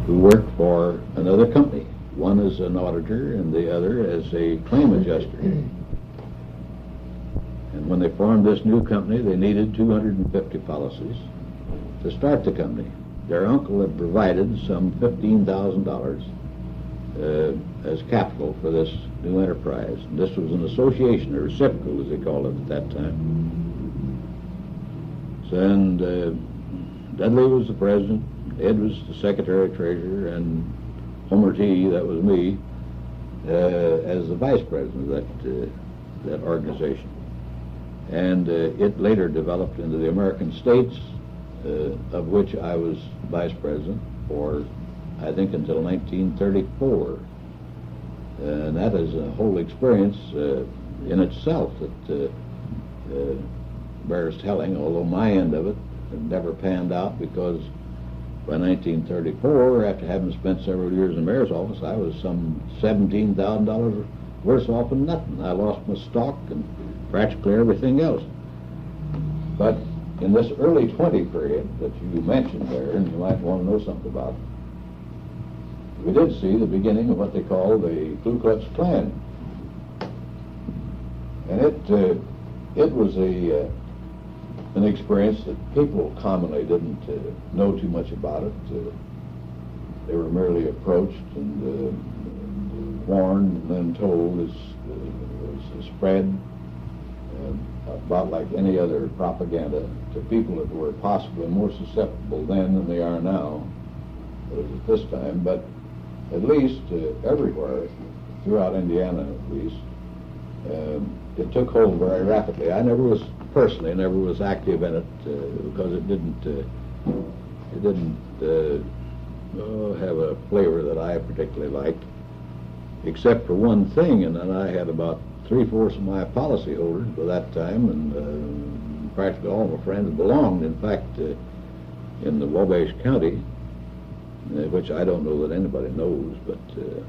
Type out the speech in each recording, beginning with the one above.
who worked for another company, one as an auditor and the other as a claim adjuster. And when they formed this new company, they needed 250 policies to start the company. Their uncle had provided some $15,000 as capital for this new enterprise. And this was an association, or reciprocal as they called it at that time. So, and Dudley was the president, Ed was the secretary-treasurer, and Homer T., that was me, as the vice president of that organization. And it later developed into the American States, of which I was vice president for, I think, until 1934. And that is a whole experience in itself that bears telling, although my end of it never panned out, because by 1934, after having spent several years in the mayor's office, I was some $17,000 worse off than nothing. I lost my stock and practically everything else. But in this early 20 period that you mentioned there, and you might want to know something about, we did see the beginning of what they call the Ku Klux Klan. And it was an experience that people commonly didn't know too much about it. They were merely approached and warned and then told as spread about like any other propaganda to people that were possibly more susceptible then than they are now at this time. But at least everywhere, throughout Indiana at least, it took hold very rapidly. I never was active in it because it didn't have a flavor that I particularly liked, except for one thing, and then I had about 3/4 of my policyholders by that time, and practically all my friends belonged, in fact, in the Wabash County, which I don't know that anybody knows, but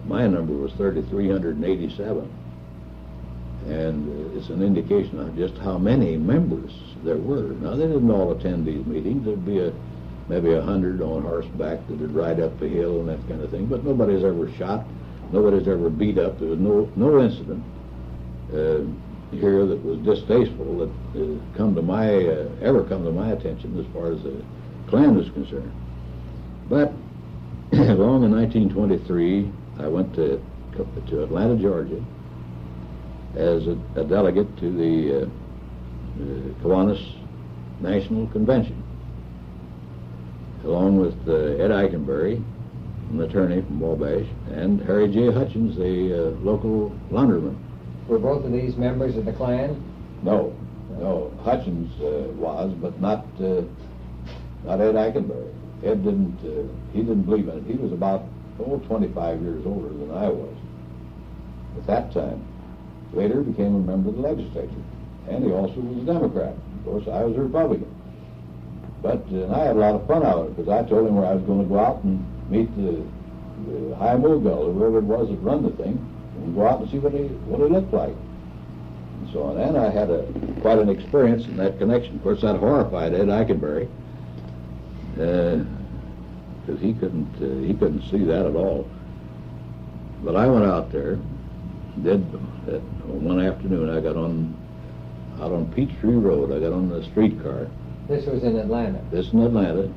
my number was 3,387. And it's an indication of just how many members there were. Now, they didn't all attend these meetings. There'd be maybe 100 on horseback that would ride up the hill and that kind of thing, but nobody's ever shot, nobody's ever beat up. There was no incident here that was distasteful that ever come to my attention as far as the Klan is concerned. But along in 1923, I went to Atlanta, Georgia, as a delegate to the Kiwanus National Convention, along with Ed Eikenberry, an attorney from Wabash, and Harry J. Hutchins, the local laundryman. Were both of these members of the Klan? No. Hutchins was, but not Ed Eikenberry. Ed didn't believe in it. He was about 25 years older than I was at that time. Later became a member of the legislature, and he also was a Democrat. Of course, I was a Republican. But I had a lot of fun out of it, because I told him where I was going to go out and meet the High Mogul, or whoever it was that run the thing, and go out and see what he looked like, and so on. And I had quite an experience in that connection. Of course, that horrified Ed Eikenberry, because he couldn't see that at all. But I went out there. One afternoon, I got out on Peachtree Road. I got on the streetcar. This was in Atlanta. This in Atlanta.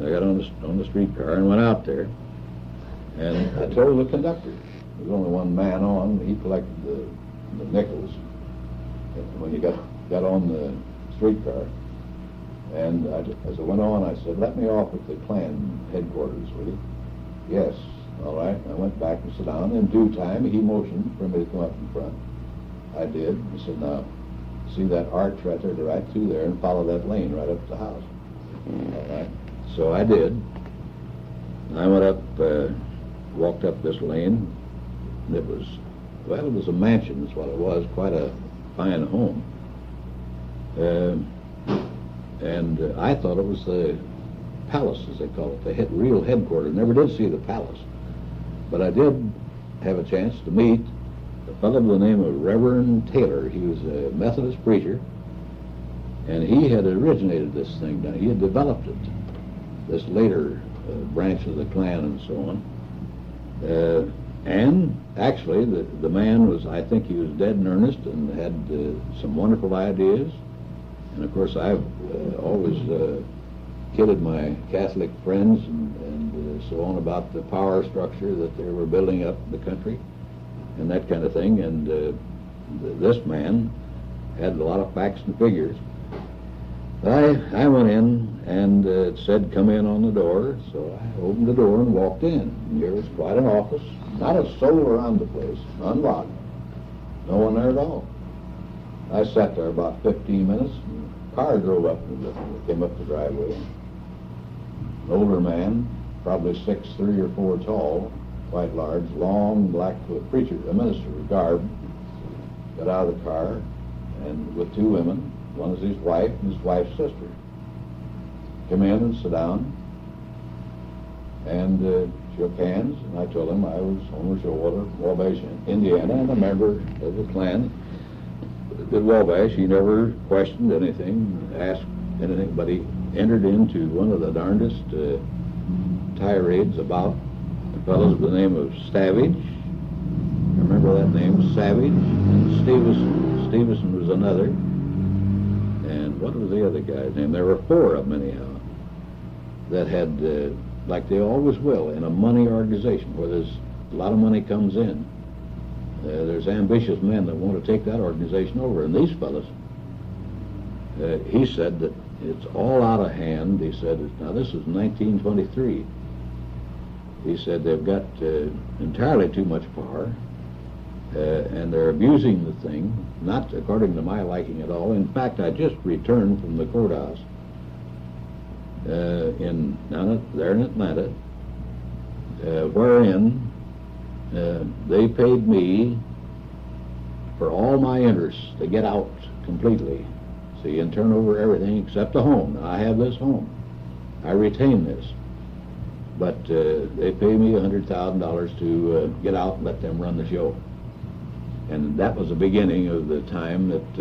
I got on the streetcar and went out there. And I told the conductor, there was only one man on. He collected the nickels when you got on the streetcar. And as I went on, I said, "Let me off at the Klan headquarters, will you?" "Yes." "All right." I went back and sat down. In due time, he motioned for me to come up in front. I did. He said, "Now, see that arch right there, right through there, and follow that lane right up to the house." All right. So I did. I went up, walked up this lane, and it was a mansion is what it was, quite a fine home. And I thought it was the palace, as they call it, the real headquarters. Never did see the palace. But I did have a chance to meet a fellow by the name of Reverend Taylor. He was a Methodist preacher, and he had originated this thing. He had developed it. This later branch of the Klan and so on. And actually, the man was, I think he was dead in earnest and had some wonderful ideas. And of course, I've always kidded my Catholic friends and so on about the power structure that they were building up in the country and that kind of thing. And this man had a lot of facts and figures. I went in and it said, "Come in" on the door, so I opened the door and walked in. And here was quite an office, not a soul around the place, unlocked, no one there at all. I sat there about 15 minutes, and a car drove up and came up the driveway. An older man, probably 6'3" or 4" tall, quite large, long black preacher, a minister garb, got out of the car, and with two women. One is his wife and his wife's sister. Come in and sit down and shook hands, and I told him I was Homer Showalter, Wabash, Indiana, and a member of the Klan. At Wabash, he never questioned anything, asked anything, but he entered into one of the darndest tirades about fellows by the name of Savage. I remember that name, Savage, and Stevenson was another. And what was the other guy's name? There were 4 of them anyhow that had, like they always will, in a money organization where there's a lot of money comes in. There's ambitious men that want to take that organization over. And these fellows, he said that it's all out of hand. He said, now this is 1923. He said they've got entirely too much power. And they're abusing the thing, not according to my liking at all. In fact, I just returned from the courthouse there in Atlanta, wherein they paid me for all my interests to get out completely, see, and turn over everything except the home. Now, I have this home. I retain this. But they pay me $100,000 to get out and let them run the show. And that was the beginning of the time that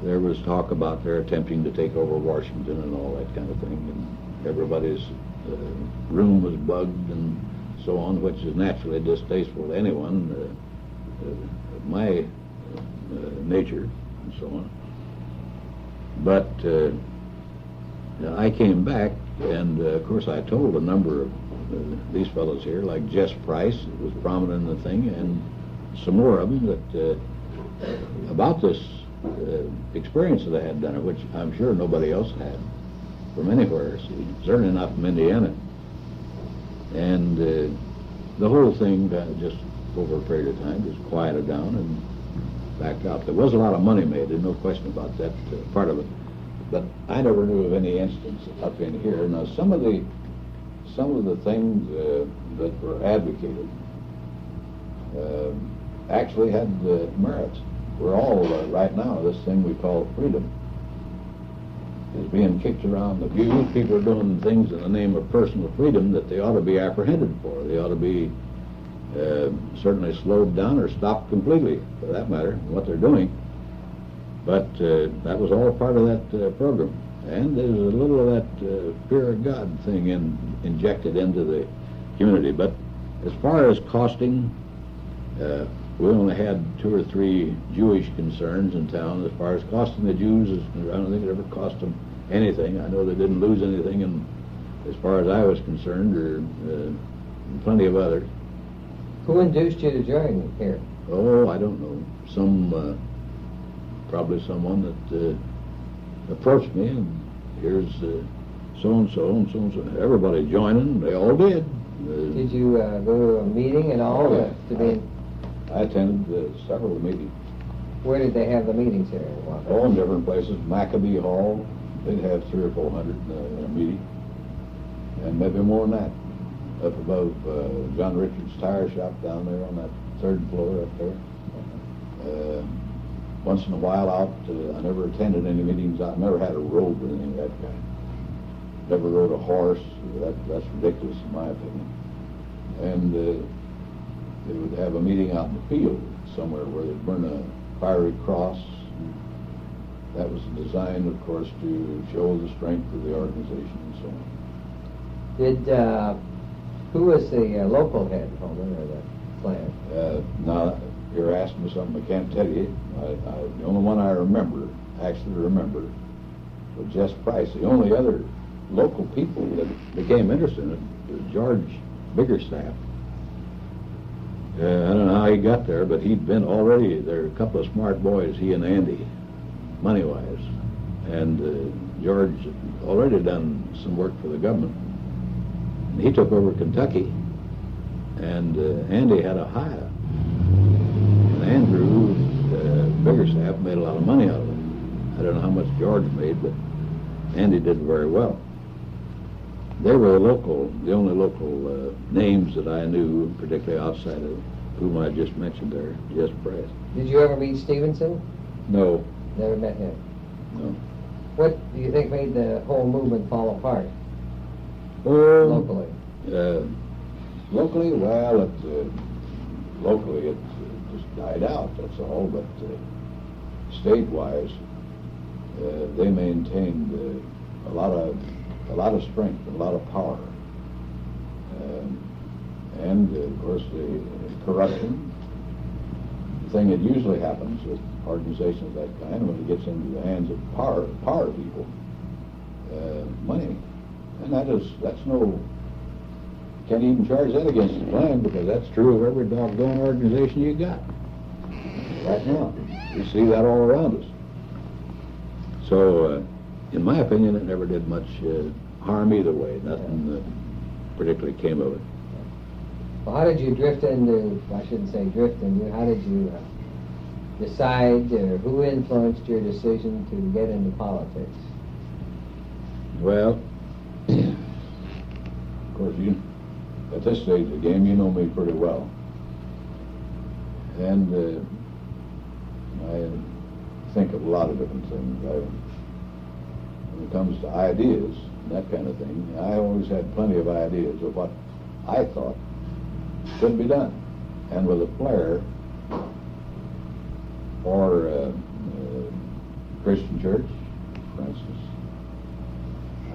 there was talk about their attempting to take over Washington and all that kind of thing. And everybody's room was bugged and so on, which is naturally distasteful to anyone of my nature and so on. But I came back, and of course I told a number of these fellows here, like Jess Price, who was prominent in the thing, and some more of them, that about this experience that I had done it, which I'm sure nobody else had from anywhere, certainly not from Indiana. And the whole thing just over a period of time just quieted down and backed out. There was a lot of money made, there's no question about that part of it. But I never knew of any instance up in here. Now, some of the things that were advocated actually had merits. We're all, right now, this thing we call freedom is being kicked around the pews. People are doing things in the name of personal freedom that they ought to be apprehended for. They ought to be certainly slowed down or stopped completely, for that matter, what they're doing. But that was all part of that program. And there's a little of that fear of God thing injected into the community. But as far as costing, we only had 2 or 3 Jewish concerns in town. As far as costing the Jews, I don't think it ever cost them anything. I know they didn't lose anything, and as far as I was concerned, or plenty of others. Who induced you to join here? Oh, I don't know. Probably someone that approached me, and here's so-and-so and so-and-so. Everybody joining, they all did. Did you go to a meeting and all? I attended several meetings. Where did they have the meetings here? All in different places. Maccabee Hall, they'd have 300 or 400 in a meeting, and maybe more than that. Up above John Richard's tire shop down there on that 3rd floor up there. Once in a while out, I never attended any meetings. I never had a robe or anything of that kind. Never rode a horse. That's ridiculous in my opinion. And they would have a meeting out in the field somewhere where they'd burn a fiery cross. That was designed, of course, to show the strength of the organization and so on. Who was the local head, Holman, or the clan? Now, you're asking me something I can't tell you. The only one I actually remember, was Jess Price. The only other local people that became interested in it was George Biggerstaff. I don't know how he got there, but he'd been already, there were a couple of smart boys, he and Andy, money-wise. And George had already done some work for the government. And he took over Kentucky, and Andy had a hire. And Andrew Biggerstaff made a lot of money out of it. I don't know how much George made, but Andy did very well. They were the only local names that I knew, particularly outside of whom I just mentioned there, Jess Price. Did you ever meet Stevenson? No. Never met him. No. What do you think made the whole movement fall apart locally? Locally, well, locally it just died out, that's all, but state-wise, they maintained a lot of strength, a lot of power. And of course the corruption, the thing that usually happens with organizations of that kind when it gets into the hands of power people, money. And that's no, can't even charge that against the plan, because that's true of every doggone organization you got. Right now. We see that all around us. So, in my opinion, it never did much harm either way. Nothing particularly came of it. Well, how did you drift into, I shouldn't say drift into, how did you decide, or who influenced your decision to get into politics? Well, of course, at this stage of the game, you know me pretty well. And I think of a lot of different things. When it comes to ideas and that kind of thing, I always had plenty of ideas of what I thought could be done. And with a flair for Christian church, for instance.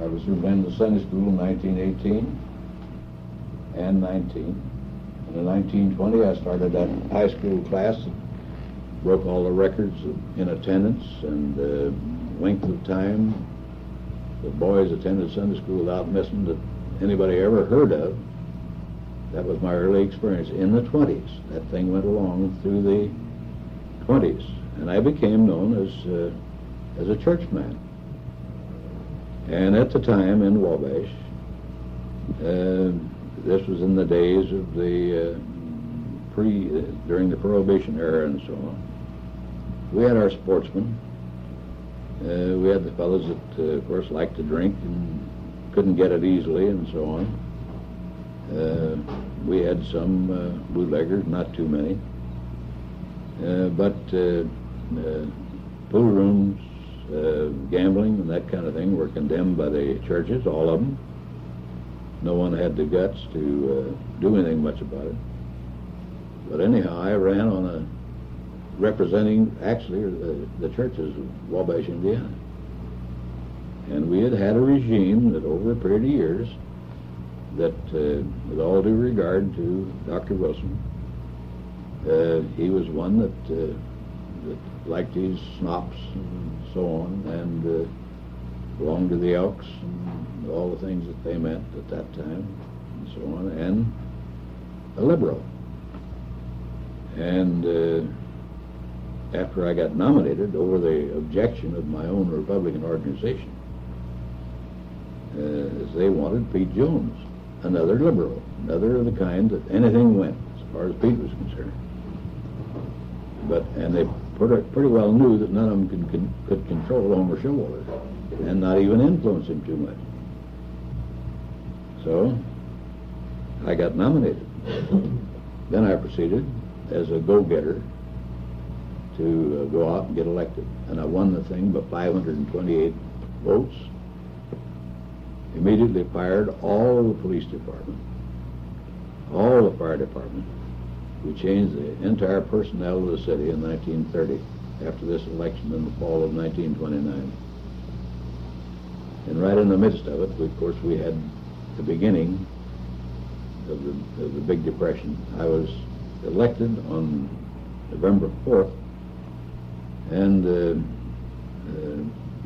I was superintendent of Sunday school in 1918 and 19. And in 1920, I started that high school class that broke all the records in attendance and length of time. The boys attended Sunday school without missing that anybody ever heard of. That was my early experience in the 20s. That thing went along through the 20s, and I became known as a churchman. And at the time in Wabash, this was in the days of the during the Prohibition era and so on. We had our sportsmen. We had the fellows that, of course, liked to drink and couldn't get it easily and so on. We had some bootleggers, not too many. But pool rooms, gambling and that kind of thing were condemned by the churches, all of them. No one had the guts to do anything much about it. But anyhow, I ran on representing actually the churches of Wabash, Indiana. And we had had a regime that over a period of years that, with all due regard to Dr. Wilson, he was one that liked these snops and so on, and belonged to the Elks and all the things that they meant at that time and so on, and a liberal. And after I got nominated over the objection of my own Republican organization, as they wanted Pete Jones, another liberal, another of the kind that anything went as far as Pete was concerned. And they pretty well knew that none of them could control Homer Showalter and not even influence him too much. So I got nominated. Then I proceeded as a go-getter to go out and get elected. And I won the thing by 528 votes. Immediately fired all the police department, all the fire department. We changed the entire personnel of the city in 1930. after this election in the fall of 1929. And right in the midst of it, of course, we had the beginning of the Big Depression. I was elected on November 4th, and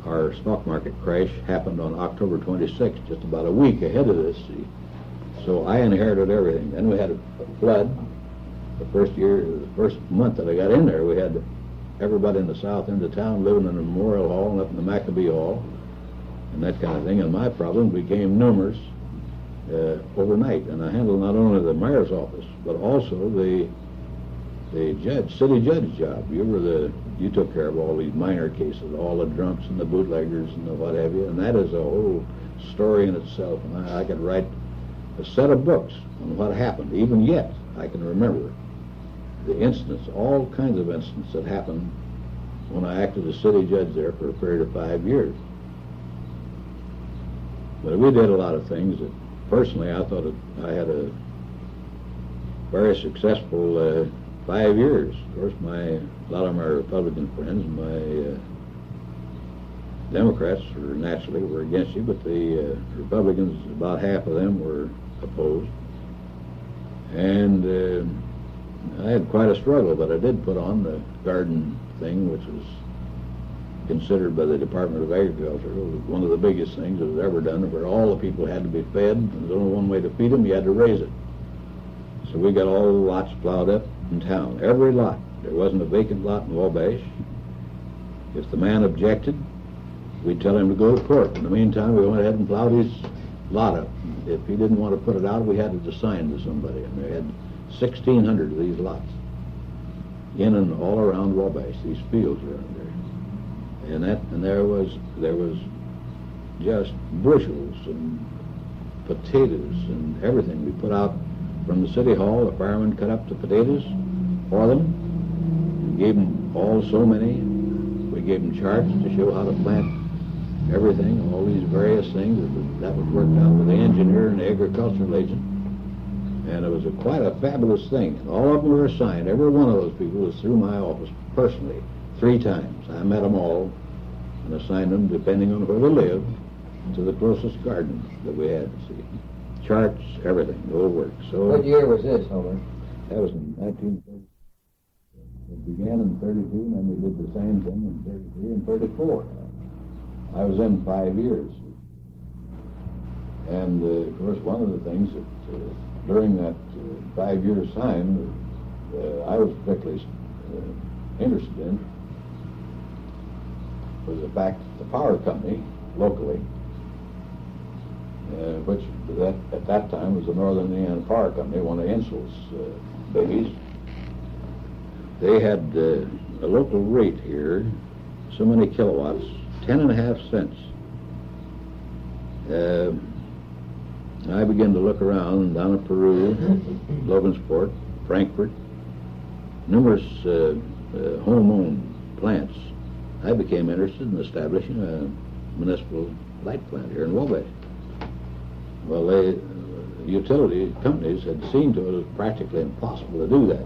our stock market crash happened on October 26th, just about a week ahead of this. See? So I inherited everything. Then we had a flood. The first month that I got in there, we had everybody in the south end of town living in the Memorial Hall and up in the Maccabee Hall and that kind of thing. And my problem became numerous overnight. And I handled not only the mayor's office, but also the city judge job. You took care of all these minor cases, all the drunks and the bootleggers and the what have you. And that is a whole story in itself. And I could write a set of books on what happened. Even yet, I can remember the incidents, all kinds of incidents that happened when I acted as city judge there for a period of 5 years. But we did a lot of things that, personally, I thought I had a very successful 5 years. Of course, a lot of my Republican friends, my Democrats naturally were against you, but the Republicans, about half of them were opposed. And I had quite a struggle, but I did put on the garden thing, which was considered by the Department of Agriculture one of the biggest things that was ever done, where all the people had to be fed, and there's only one way to feed them, you had to raise it. So we got all the lots plowed up in town, every lot. There wasn't a vacant lot in Wabash. If the man objected, we'd tell him to go to court. In the meantime, we went ahead and plowed his lot up. If he didn't want to put it out, we had it assigned to somebody. And we had 1,600 of these lots in and all around Wabash, these fields around there. And there was just bushels and potatoes and everything. We put out from the city hall. The firemen cut up the potatoes for them. We gave them all so many. We gave them charts to show how to plant everything, all these various things that was worked out with the engineer and the agricultural agent. And it was quite a fabulous thing. And all of them were assigned. Every one of those people was through my office personally 3 times. I met them all and assigned them, depending on where they lived, to the closest garden that we had. See, charts, everything, the whole work. So what year was this, Homer? That was in 1930. It began in 32, and then we did the same thing in 33 and 34. I was in 5 years. And, of course, one of the things that during that 5 years time I was particularly interested in was the fact that the power company, locally, which at that time was the Northern Indiana Power Company, one of Insul's babies, they had a local rate here, so many kilowatts, 10.5 cents. I began to look around down at Peru, Logansport, Frankfurt, numerous home-owned plants. I became interested in establishing a municipal light plant here in Wabash. Well, utility companies had seen to it as practically impossible to do that.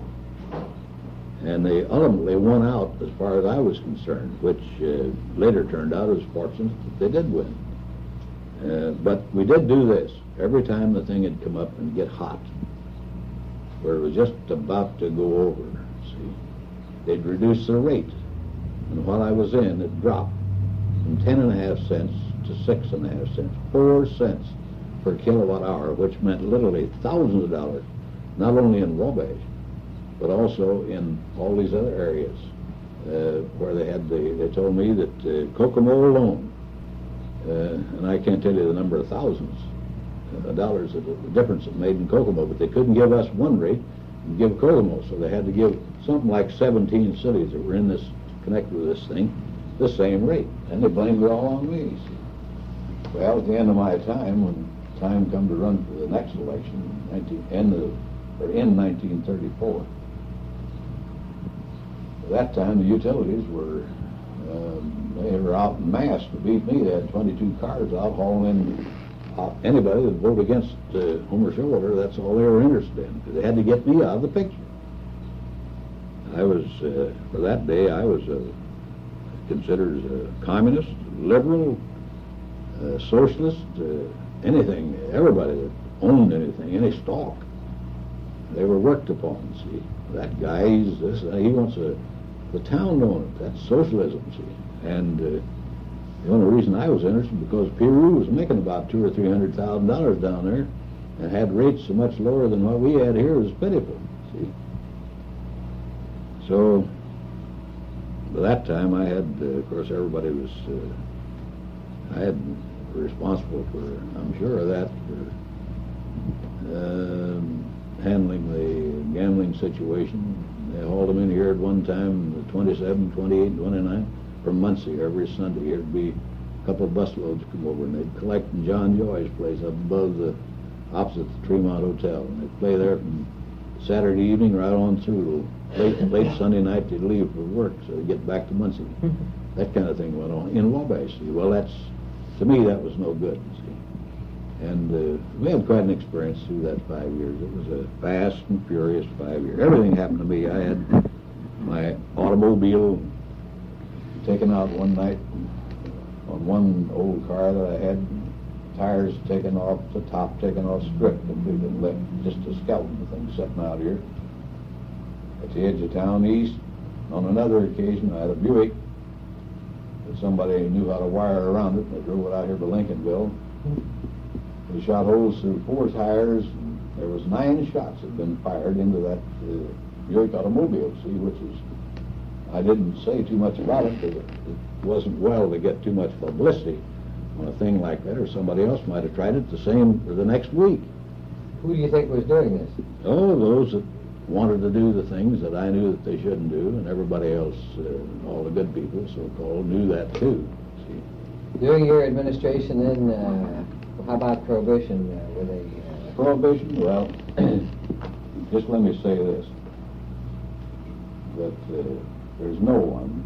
And they ultimately won out as far as I was concerned, which later turned out as fortunate that they did win. But we did do this. Every time the thing had come up and get hot, where it was just about to go over, see, they'd reduce the rate. And while I was in, it dropped from 10.5 cents to 6.5 cents, 4 cents per kilowatt hour, which meant literally thousands of dollars, not only in Wabash, but also in all these other areas where they told me that Kokomo alone, and I can't tell you the number of thousands of dollars of the difference it made in Kokomo, but they couldn't give us one rate and give Kokomo, so they had to give something like 17 cities that were in this, connected with this thing, the same rate, and they blamed it all on me. Well, at the end of my time, when time come to run for the next election, in 1934, at that time the utilities were they were out en masse to beat me. They had 22 cars out hauling in anybody that voted against Homer Showalter. That's all they were interested in, because they had to get me out of the picture. I was, for that day, I was considered a communist, liberal, socialist, anything, everybody that owned anything, any stock. They were worked upon, see. That guy, he's this, he wants the town to own it. That's socialism, see. And the only reason I was interested because Peru was making about $200,000 or $300,000 down there, and had rates so much lower than what we had here. It was pitiful, see. So, by that time, I had, of course, everybody was, I had responsible for, I'm sure of that, for handling the gambling situation. They hauled them in here at one time, the 27, 28, 29, from Muncie every Sunday. Here'd be a couple of busloads come over, and they'd collect in John Joy's place up above the, opposite the Tremont Hotel. And they'd play there from Saturday evening right on through late Sunday night. They'd leave for work, so they'd get back to Muncie. That kind of thing went on in Wabash. See, well, that's, to me, that was no good, see. And we had quite an experience through that 5 years. It was a fast and furious 5 years. Everything happened to me. I had my automobile taken out one night on one old car that I had, tires taken off, the top taken off, stripped, and left just a skeleton thing sitting out here at the edge of town east. On another occasion, I had a Buick that somebody knew how to wire around it, and they drove it out here to Lincolnville. They shot holes through 4 tires, and there was 9 shots had been fired into that Buick automobile, see, which is, I didn't say too much about it because it wasn't well to get too much publicity on a thing like that, or somebody else might have tried it the same or the next week. Who do you think was doing this? Oh, those that wanted to do the things that I knew that they shouldn't do, and everybody else, all the good people, so-called, knew that too, see. During your administration then, how about Prohibition? Were they... Prohibition? Well, just let me say this, that there's no one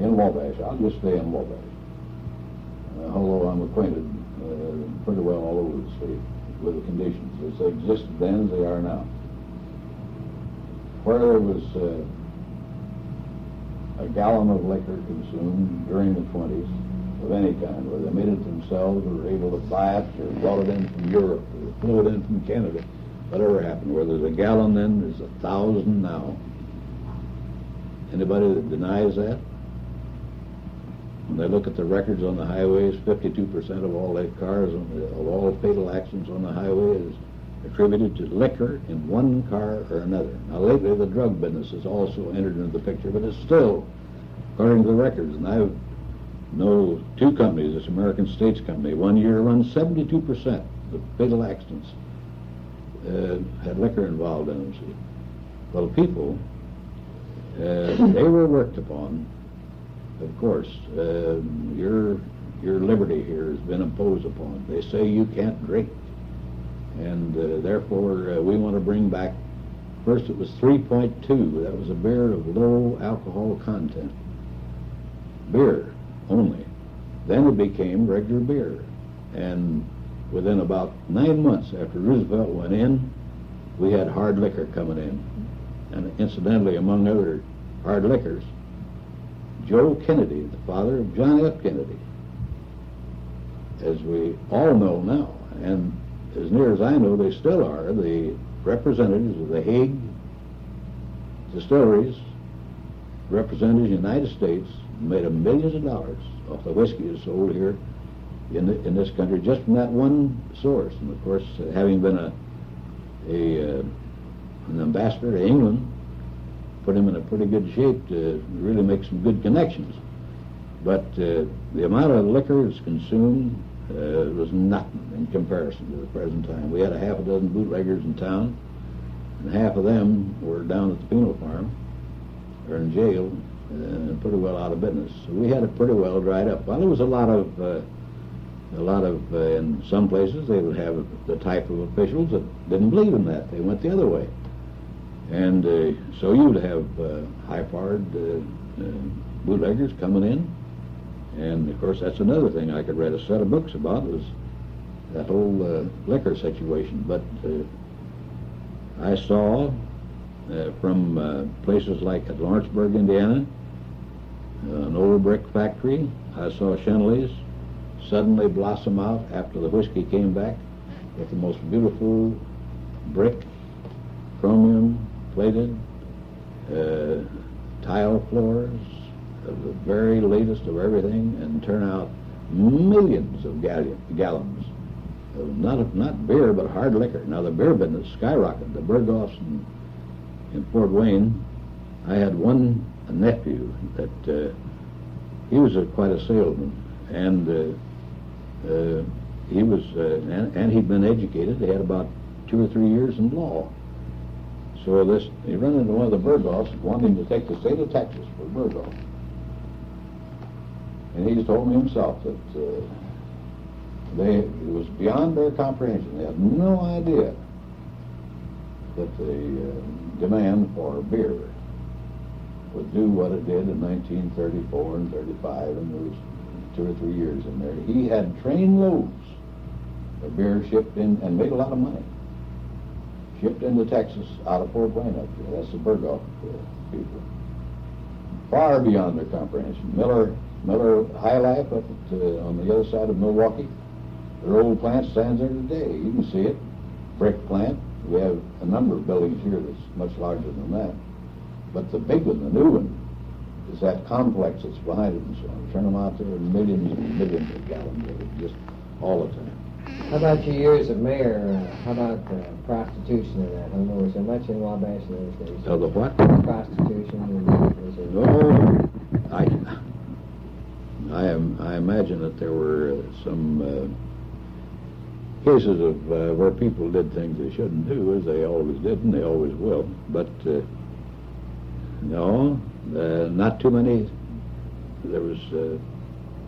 in Wabash, I'll just stay in Wabash, although I'm acquainted pretty well all over the state with the conditions as they existed then as they are now. Where there was a gallon of liquor consumed during the 20s of any kind, whether they made it themselves or were able to buy it or brought it in from Europe or flew it in from Canada, whatever happened, where there's a gallon then, there's 1,000 now. Anybody that denies that? When they look at the records on the highways, 52% of all the cars, of all fatal accidents on the highway is attributed to liquor in one car or another. Now lately the drug business has also entered into the picture, but it's still, according to the records, and I know 2 companies, this American States Company, one year runs 72% of fatal accidents had liquor involved in them, see. Well, people, they were worked upon. Of course, your liberty here has been imposed upon. They say you can't drink, and therefore we want to bring back. First, it was 3.2. That was a beer of low alcohol content, beer only. Then it became regular beer, and within about 9 months after Roosevelt went in, we had hard liquor coming in, and incidentally, among other hard liquors, Joe Kennedy, the father of John F. Kennedy, as we all know now, and as near as I know, they still are the representatives of the Hague distilleries, representatives of the United States, made millions of dollars off the whiskey that's sold here in this country just from that one source. And of course, having been an ambassador to England, put him in a pretty good shape to really make some good connections. But the amount of liquor that's consumed was nothing in comparison to the present time. We had a half a dozen bootleggers in town, and half of them were down at the penal farm or in jail and pretty well out of business. So we had it pretty well dried up. Well, there was a lot of in some places they would have the type of officials that didn't believe in that. They went the other way. And so you would have high-powered bootleggers coming in. And, of course, that's another thing I could write a set of books about, was that whole liquor situation. But I saw from places like at Lawrenceburg, Indiana, an old brick factory. I saw Chenley's suddenly blossom out after the whiskey came back with the most beautiful brick, chromium plated, tile floors, of the very latest of everything, and turn out millions of gallons of not beer but hard liquor. Now the beer business skyrocketed. The Berghoffs in Fort Wayne. I had one nephew that he was quite a salesman, and he was and he'd been educated. He had about 2 or 3 years in law. So he ran into one of the Berghoffs wanting to take the state of Texas for Berghoff. And he told me himself that it was beyond their comprehension. They had no idea that the demand for beer would do what it did in 1934 and 35, and there was 2 or 3 years in there. He had train loads of beer shipped in and made a lot of money. Shipped into Texas out of Fort Wayne up there. That's the Berghoff people. Far beyond their comprehension. Miller High Life up at, on the other side of Milwaukee. Their old plant stands there today. You can see it. Brick plant. We have a number of buildings here that's much larger than that. But the big one, the new one, is that complex that's behind it and so on. Turn them out there in millions and millions of gallons of it just all the time. How about your years of mayor? How about prostitution and that? I don't know, was there much in Wabash in those days? The what? Prostitution. No, I imagine that there were some cases of where people did things they shouldn't do, as they always did and they always will. But no, not too many. There was 2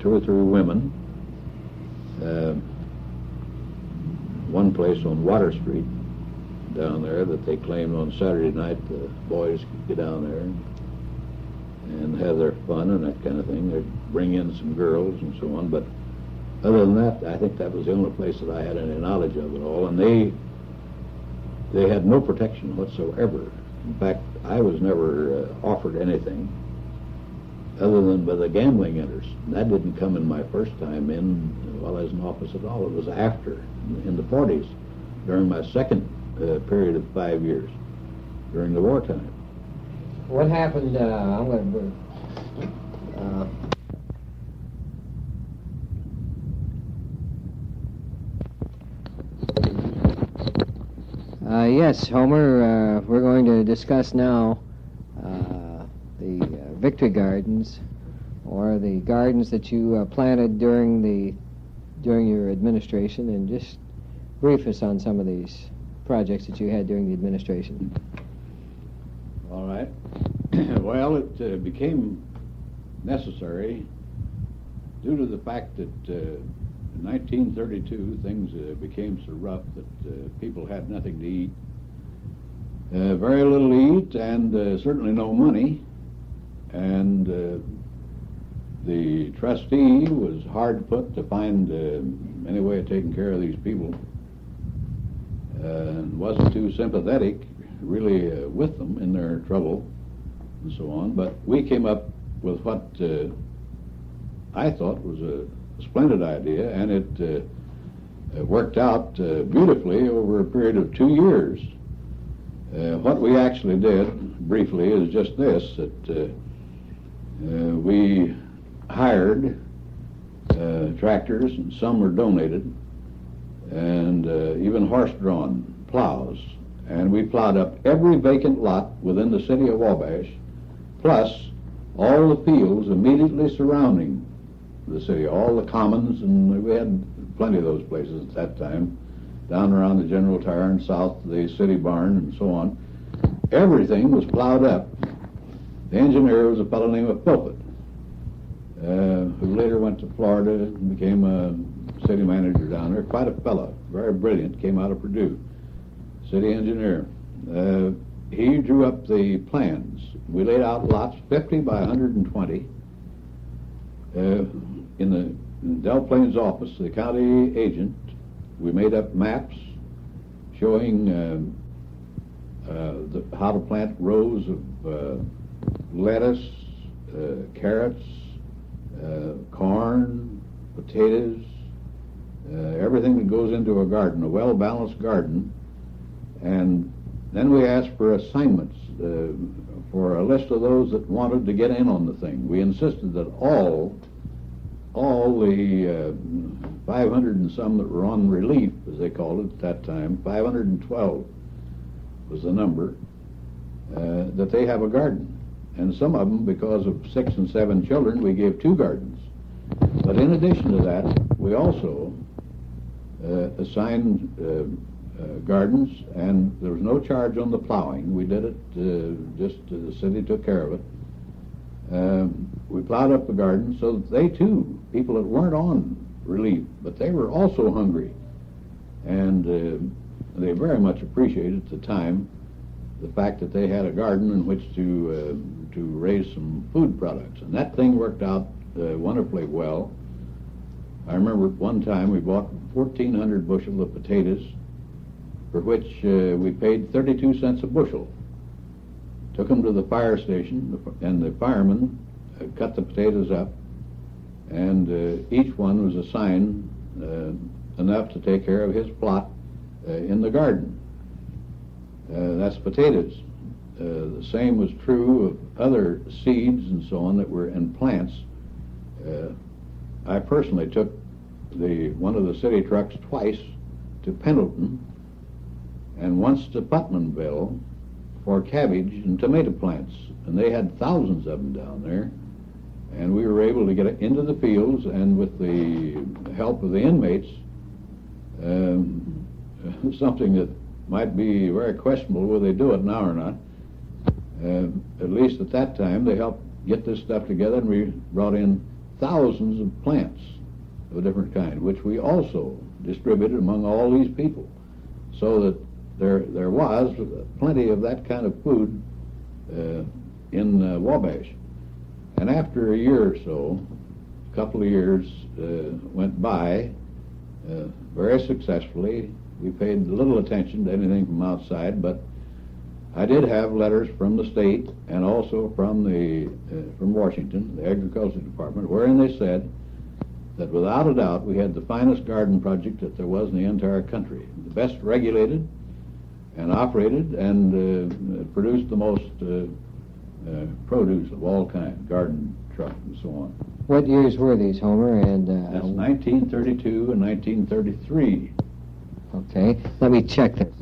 or 3 women. One place on Water Street down there that they claimed on Saturday night the boys could get down there and have their fun and that kind of thing. They'd bring in some girls and so on. But other than that, I think that was the only place that I had any knowledge of it all. And they had no protection whatsoever. In fact, I was never offered anything other than by the gambling interest. And that didn't come in my first time in while I was in office at all. It was after, in the 40s, during my second period of 5 years, during the wartime. What happened, I'm going to... yes, Homer, we're going to discuss now the Victory Gardens, or the gardens that you planted during your administration, and just brief us on some of these projects that you had during the administration. All right. Well, it became necessary due to the fact that in 1932 things became so rough that people had nothing to eat, very little to eat, and certainly no money. And the trustee was hard put to find any way of taking care of these people, and wasn't too sympathetic really with them in their trouble and so on. But we came up with what I thought was a splendid idea, and it worked out beautifully over a period of 2 years. What we actually did, briefly, is just this, that we hired tractors, and some were donated, and even horse-drawn plows. And we plowed up every vacant lot within the city of Wabash, plus all the fields immediately surrounding the city, all the commons, and we had plenty of those places at that time, down around the General Tire and south the city barn and so on. Everything was plowed up. The engineer was a fellow named Pilkett, who later went to Florida and became a city manager down there. Quite a fellow, very brilliant, came out of Purdue, city engineer. He drew up the plans. We laid out lots 50 by 120 in the Del Plains office, the county agent. We made up maps showing how to plant rows of lettuce, carrots, corn, potatoes, everything that goes into a garden, a well-balanced garden. And then we asked for assignments, for a list of those that wanted to get in on the thing. We insisted that all the 500 and some that were on relief, as they called it at that time, 512 was the number, that they have a garden. And some of them, because of 6 and 7 children, we gave 2 gardens. But in addition to that, we also assigned gardens, and there was no charge on the plowing. We did it, the city took care of it. We plowed up the garden so that they too, people that weren't on relief, but they were also hungry. And they very much appreciated at the time the fact that they had a garden in which to raise some food products. And that thing worked out wonderfully well. I remember one time we bought 1,400 bushels of potatoes, for which we paid 32 cents a bushel. Took them to the fire station, and the fireman cut the potatoes up, and each one was assigned enough to take care of his plot in the garden. That's potatoes. The same was true of other seeds and so on that were in plants. I personally took one of the city trucks twice to Pendleton and once to Putmanville for cabbage and tomato plants, and they had thousands of them down there, and we were able to get into the fields, and with the help of the inmates, something that might be very questionable whether they do it now or not, at least at that time they helped get this stuff together, and we brought in thousands of plants of a different kind, which we also distributed among all these people, so that there was plenty of that kind of food in Wabash. And after a year or so, a couple of years went by very successfully. We paid little attention to anything from outside, but I did have letters from the state and also from Washington, the Agriculture Department, wherein they said that without a doubt we had the finest garden project that there was in the entire country, the best regulated and operated and produced the most produce of all kinds, garden truck and so on. What years were these, Homer? And that's 1932 and 1933. Okay, let me check this.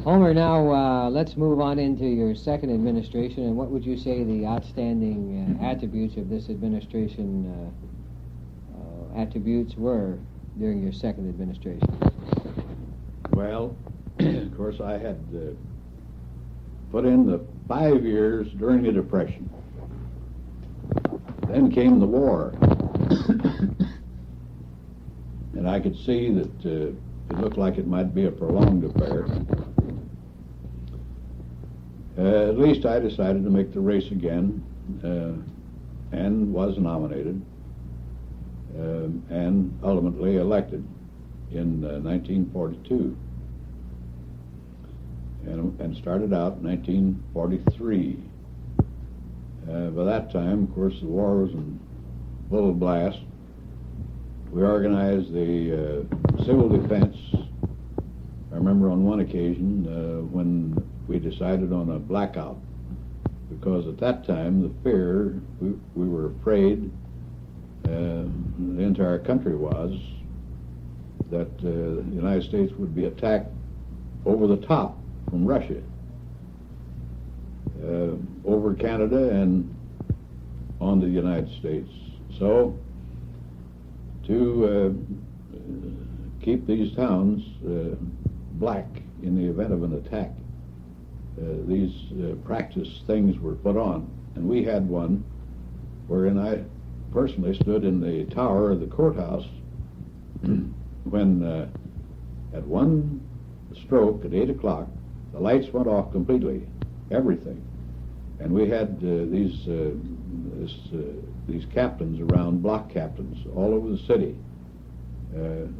Homer, now let's move on into your second administration, and what would you say the outstanding attributes of this administration attributes were during your second administration? Well, of course, I had put in the 5 years during the Depression. Then came the war. And I could see that it looked like it might be a prolonged affair. At least I decided to make the race again, and was nominated, and ultimately elected in 1942, and started out in 1943. By that time, of course, the war was in full blast. We organized the civil defense. I remember on one occasion when we decided on a blackout, because at that time the fear, we were afraid, the entire country was, that the United States would be attacked over the top from Russia, over Canada and on to the United States. So to keep these towns black in the event of an attack, these practice things were put on. And we had one wherein I personally stood in the tower of the courthouse when at one stroke at 8 o'clock the lights went off completely, everything. And we had these captains around, block captains all over the city,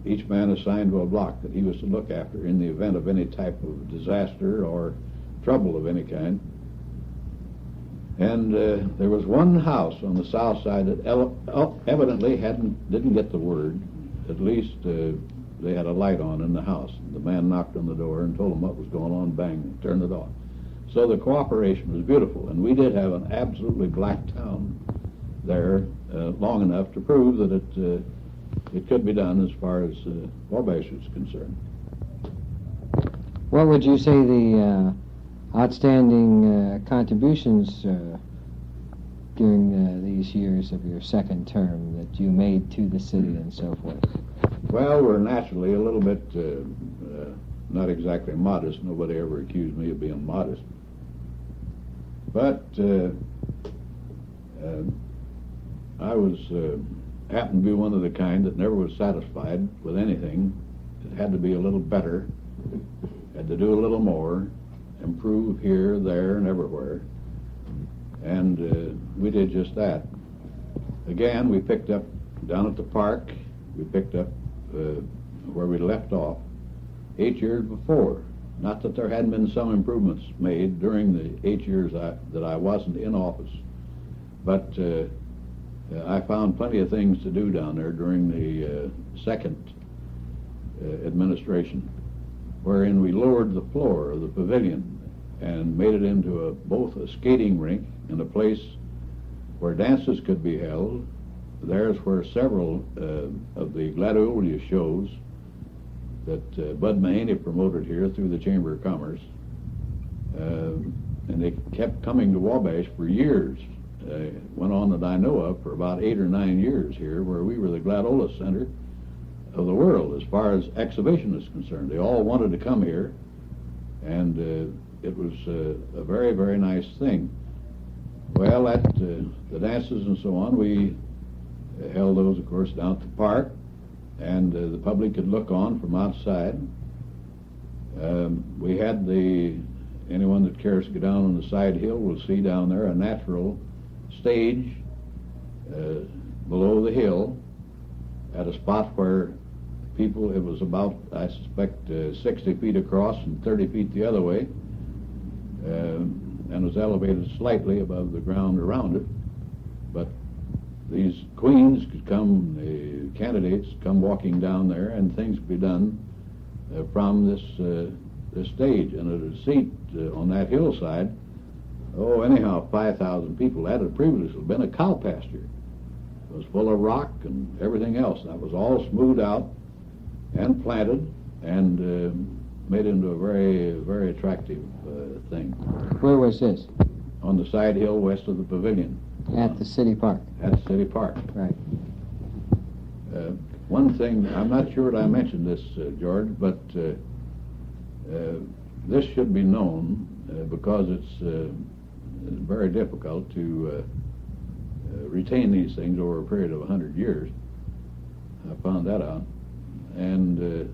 each man assigned to a block that he was to look after in the event of any type of disaster or trouble of any kind. And there was one house on the south side that evidently didn't get the word. At least they had a light on in the house. The man knocked on the door and told them what was going on. Bang, turned it off. So the cooperation was beautiful, and we did have an absolutely black town there long enough to prove that it could be done as far as Wabash is concerned. What would you say the outstanding contributions during these years of your second term that you made to the city and so forth? Well, we're naturally a little bit not exactly modest. Nobody ever accused me of being modest. But I was happened to be one of the kind that never was satisfied with anything. It had to be a little better, had to do a little more, improve here, there, and everywhere. And we did just that. Again, we picked up down at the park, we picked up where we left off 8 years before. Not that there hadn't been some improvements made during the 8 years that I wasn't in office, but I found plenty of things to do down there during the second administration, wherein we lowered the floor of the pavilion and made it into both a skating rink and a place where dances could be held. There's where several of the gladiolus shows that Bud Mahaney promoted here through the Chamber of Commerce, and they kept coming to Wabash for years. Went on that I know of for about 8 or 9 years here, where we were the gladiolus center of the world as far as exhibition is concerned. They all wanted to come here, and it was a very, very nice thing. Well, at the dances and so on, we held those, of course, down at the park, and the public could look on from outside. We had anyone that cares to go down on the side hill will see down there a natural stage below the hill at a spot where people, it was about, I suspect, 60 feet across and 30 feet the other way, and was elevated slightly above the ground around it. But these queens could come, the candidates come walking down there, and things could be done from this stage. And at a seat on that hillside, anyhow, 5,000 people. That had previously been a cow pasture. It was full of rock and everything else. That was all smoothed out and planted and made into a very, very attractive thing. Where was this? On the side hill west of the pavilion. At the city park? At the city park. Right. One thing, I'm not sure that I mentioned this, George, but this should be known because it's very difficult to retain these things over a period of 100 years. I found that out. And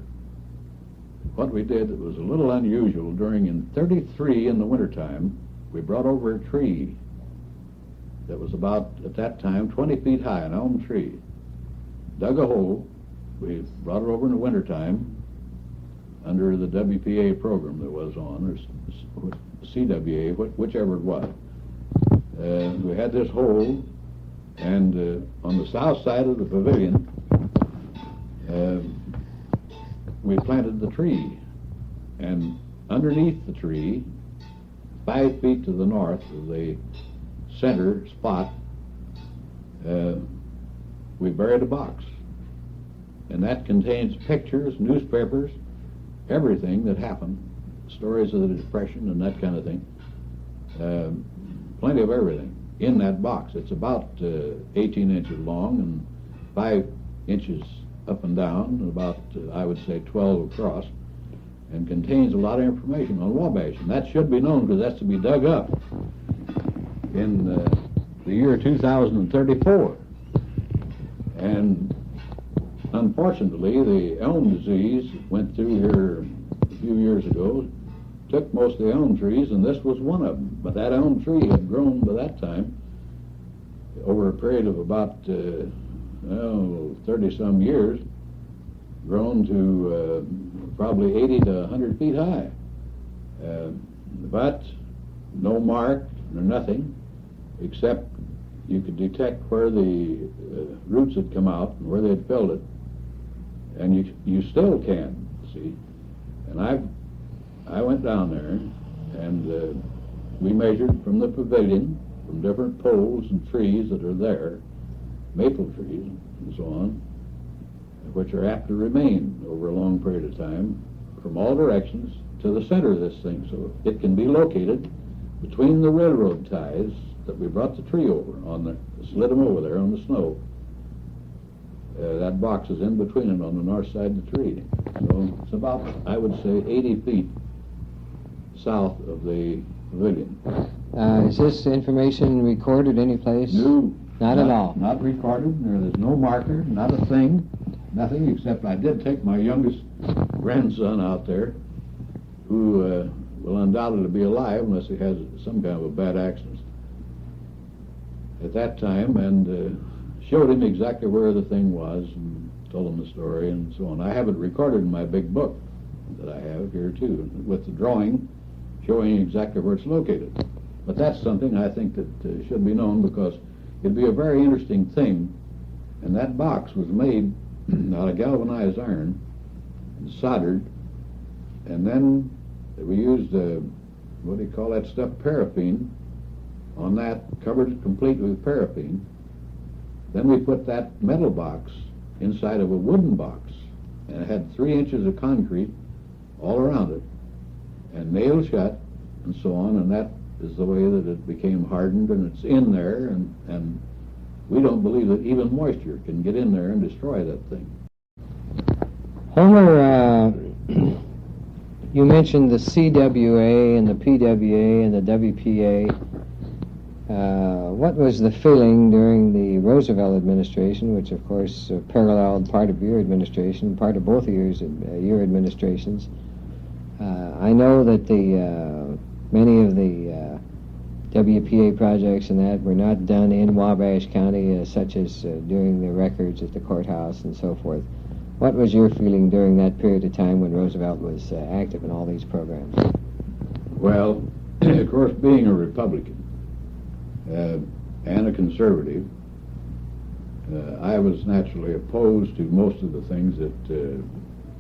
what we did that was a little unusual, in 33 in the wintertime, we brought over a tree that was about, at that time, 20 feet high, an elm tree. Dug a hole. We brought it over in the wintertime under the WPA program that was on, or CWA, whichever it was. We had this hole, and on the south side of the pavilion, we planted the tree. And underneath the tree, 5 feet to the north of the center spot, we buried a box. And that contains pictures, newspapers, everything that happened, stories of the Depression and that kind of thing. Plenty of everything in that box. It's about 18 inches long and 5 inches up and down, and about, I would say, 12 across, and contains a lot of information on Wabash. And that should be known because that's to be dug up in the year 2034. And unfortunately, the elm disease went through here a few years ago, took most of the elm trees, and this was one of them. But that elm tree had grown by that time over a period of about 30-some years, grown to probably 80 to 100 feet high. But no mark or nothing, except you could detect where the roots had come out and where they had filled it. And you still can, see. And I went down there, and we measured from the pavilion, from different poles and trees that are there, maple trees and so on, which are apt to remain over a long period of time, from all directions to the center of this thing, so it can be located between the railroad ties that we brought the tree over on the, slid them over there on the snow. That box is in between it on the north side of the tree. So it's about, I would say, 80 feet south of the pavilion. Is this information recorded any place? No. Not at all? Not recorded. There's no marker, not a thing, nothing, except I did take my youngest grandson out there, who will undoubtedly be alive unless he has some kind of a bad accident at that time, and showed him exactly where the thing was and told him the story and so on. I have it recorded in my big book that I have here too, with the drawing showing exactly where it's located. But that's something I think that should be known, because it'd be a very interesting thing. And that box was made out of galvanized iron and soldered, and then we used what do you call that stuff, paraffin on that, covered it completely with paraffin. Then we put that metal box inside of a wooden box, and it had 3 inches of concrete all around it, and nailed shut, and so on, and that is the way that it became hardened, and it's in there, and we don't believe that even moisture can get in there and destroy that thing. Homer, you mentioned the CWA and the PWA and the WPA. What was the feeling during the Roosevelt administration, which of course paralleled part of your administration, part of both of your administrations? I know that many of the WPA projects and that were not done in Wabash County, such as doing the records at the courthouse and so forth. What was your feeling during that period of time when Roosevelt was active in all these programs? Well, of course, being a Republican and a conservative, I was naturally opposed to most of the things that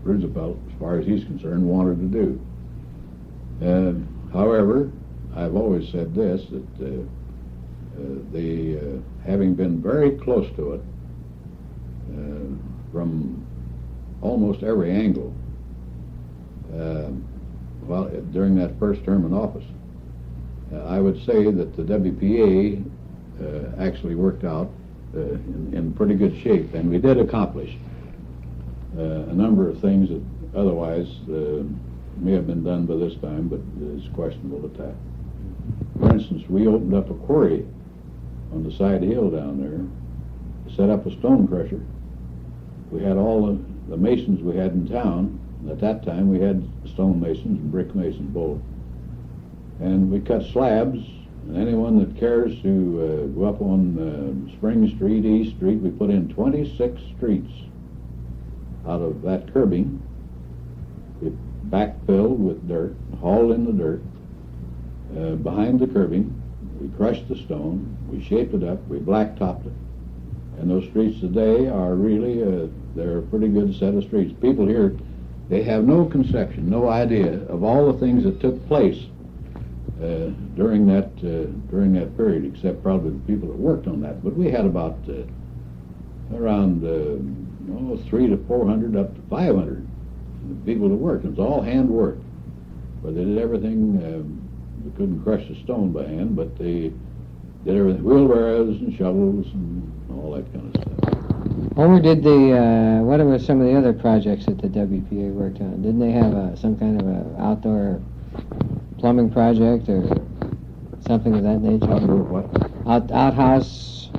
Roosevelt, as far as he's concerned, wanted to do. However, I've always said this, that having been very close to it from almost every angle, during that first term in office, I would say that the WPA actually worked out in pretty good shape, and we did accomplish a number of things that otherwise may have been done by this time, but it's questionable at that. For instance, we opened up a quarry on the side hill down there, set up a stone crusher. We had all the masons we had in town. At that time, we had stone masons and brick masons both. And we cut slabs, and anyone that cares to go up on Spring Street, East Street, we put in 26 streets out of that curbing. We backfilled with dirt, hauled in the dirt behind the curbing. We crushed the stone, we shaped it up, we blacktopped it. And those streets today are really, they're a pretty good set of streets. People here, they have no conception, no idea of all the things that took place during that period, except probably the people that worked on that. But we had about around 300 to 400 up to 500 people that worked. It was all hand work, but they did everything. We couldn't crush the stone by hand, but they did everything, wheelbarrows and shovels and all that kind of stuff. Homer, what were some of the other projects that the WPA worked on? Didn't they have some kind of an outdoor plumbing project or something of that nature? Outdoor what? Outhouse?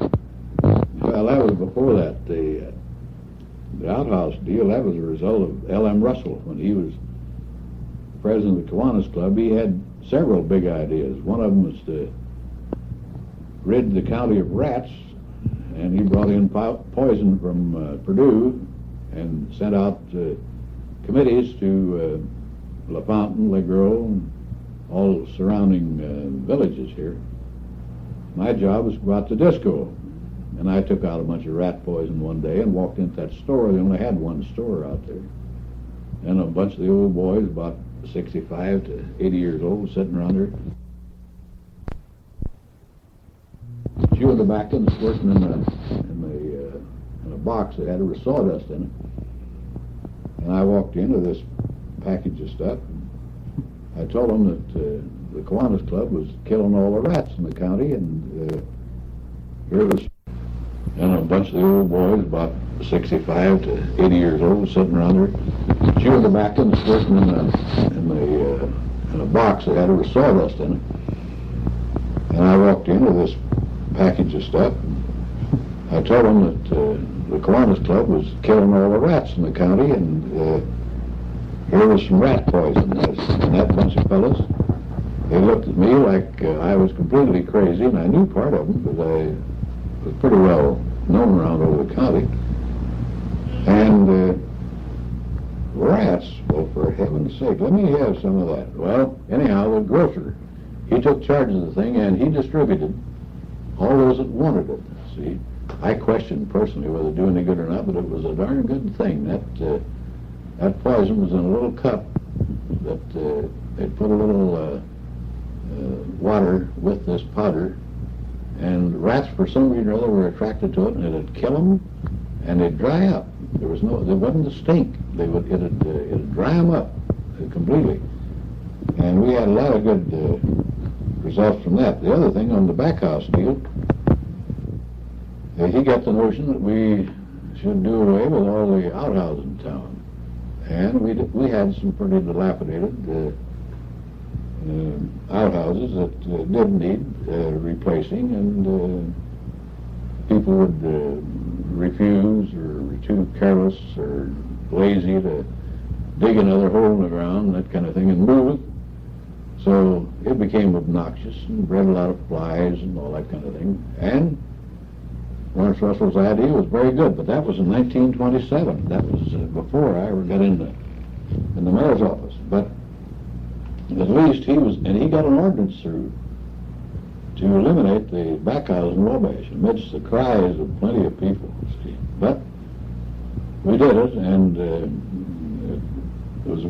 Well, that was before that. The outhouse deal, that was a result of L.M. Russell. When he was president of the Kiwanus Club, he had several big ideas. One of them was to rid the county of rats, and he brought in poison from Purdue and sent out committees to La Fountain, Le Gros, and all surrounding villages here. My job was to go out to disco, and I took out a bunch of rat poison one day and walked into that store. They only had one store out there, and a bunch of the old boys, about 65 to 80 years old, sitting around there chewing tobacco and squirting in a box that had a sawdust in it. And I walked into this package of stuff. I told them that the Kiwanus Club was killing all the rats in the county, and here was, and a bunch of the old boys, about 65 to 80 years old, sitting around there chewing tobacco and squirting in a box that had a sawdust in it. And I walked into this package of stuff. I told them that the Kiwanus Club was killing all the rats in the county, and here was some rat poison. And that bunch of fellows, they looked at me like I was completely crazy, and I knew part of them because I was pretty well known around over the county. And rats, well, for heaven's sake, let me have some of that. Well, anyhow, the grocer, he took charge of the thing, and he distributed all those that wanted it. See, I questioned personally whether it do any good or not, but it was a darn good thing. That poison was in a little cup that they'd put a little water with this powder, and rats, for some reason or other, were attracted to it, and it'd kill them, and they'd dry up. There wasn't a stink. It'd dry them up completely. And we had a lot of good results from that. The other thing, on the backhouse deal, he got the notion that we should do away with all the outhouses in town. And we had some pretty dilapidated outhouses that did need replacing, and people would refuse or were too careless or lazy to dig another hole in the ground, that kind of thing, and move it. So it became obnoxious and bred a lot of flies and all that kind of thing. And Lawrence Russell's idea was very good, but that was in 1927. That was before I ever got in the mayor's office. But at least he got an ordinance through to eliminate the backhouse in Wabash amidst the cries of plenty of people. See. But we did it, and it was